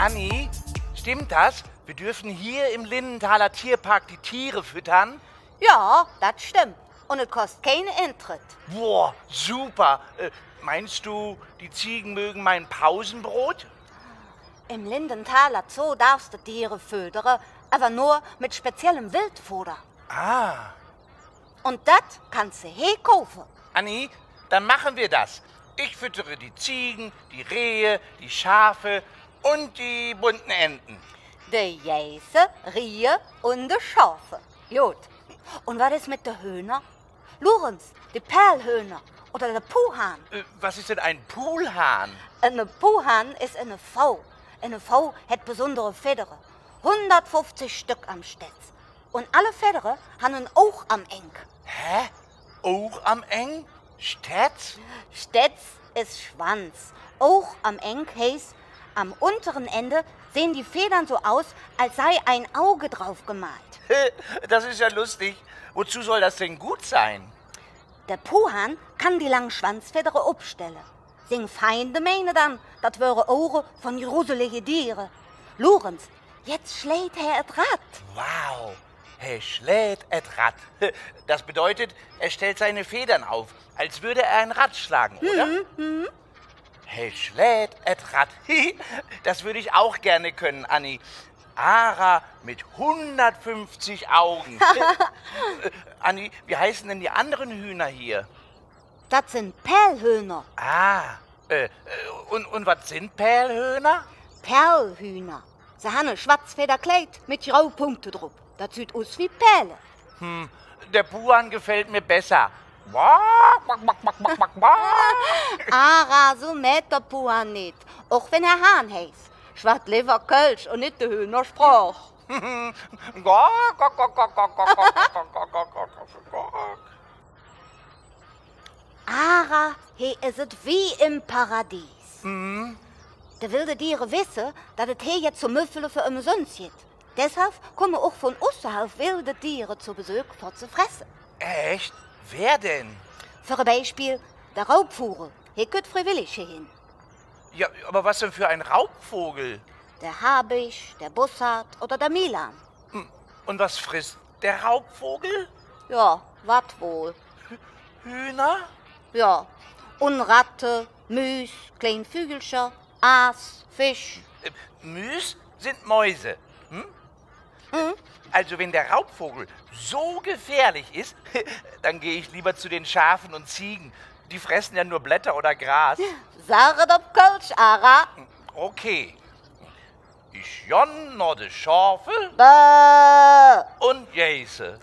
Anni, stimmt das? Wir dürfen hier im Linnenthaler Tierpark die Tiere füttern? Ja, das stimmt. Und es kostet keinen Eintritt. Boah, super. Meinst du, die Ziegen mögen mein Pausenbrot? Im Lindenthaler Zoo darfst du Tiere füttern, aber nur mit speziellem Wildfutter. Ah. Und das kannst du hier kaufen. Anni, dann machen wir das. Ich füttere die Ziegen, die Rehe, die Schafe und die bunten Enten. Die Jäse, Rehe und die Schafe. Gut. Und was ist mit den Hühnern? Lorenz, die Perlhühner oder der Puhahn. Was ist denn ein Poolhahn? Eine Puhahn ist eine Frau. Eine Frau hat besondere Federn. 150 Stück am Stetz. Und alle Federn haben auch am Eng. Hä? Auch am Eng? Stetz? Stetz ist Schwanz. Auch am Eng heißt, am unteren Ende sehen die Federn so aus, als sei ein Auge drauf gemalt. Das ist ja lustig. Wozu soll das denn gut sein? Der Puhahn kann die langen Schwanzfedern abstellen. Sing Feinde meinen dann, das wäre Ohren von gruseligen Tieren. Lorenz, jetzt schlägt er et Rad. Wow, er schlägt et Rad. Das bedeutet, er stellt seine Federn auf, als würde er ein Rad schlagen, oder? Er schlägt et Rad. Das würde ich auch gerne können, Anni. Ara mit 150 Augen. Anni, wie heißen denn die anderen Hühner hier? Das sind Perlhühner. Ah, und was sind Perlhühner? Perlhühner. Sie haben ein Schwarzfederkleid mit Graupunkten drauf. Das sieht aus wie Perle. Der Puhan gefällt mir besser. Ara, so mäht der Puhahn nicht. Auch wenn er Hahn heißt. Schwarz Lever Kölsch und nicht der Hühnersprach. Ara, hier ist es wie im Paradies. Der wilde Tiere wissen, dass es hier jetzt zum Müffeln für umsonst geht. Deshalb kommen auch von außerhalb wilde Tiere zu Besuch für zu fressen. Echt? Wer denn? Für ein Beispiel der Raubvogel. Hier geht freiwillig hin. Ja, aber was denn für ein Raubvogel? Der Habicht, der Bussard oder der Milan. Und was frisst der Raubvogel? Ja, wat wohl. Hühner? Ja, und Ratte, Müs, kleine Vögelchen, Aas, Fisch. Müs sind Mäuse. Also wenn der Raubvogel so gefährlich ist, dann gehe ich lieber zu den Schafen und Ziegen. Die fressen ja nur Blätter oder Gras. Sag doch Kölsch, Ara. Okay. Ich Jon noch de Schafe Bäh. und Jäse.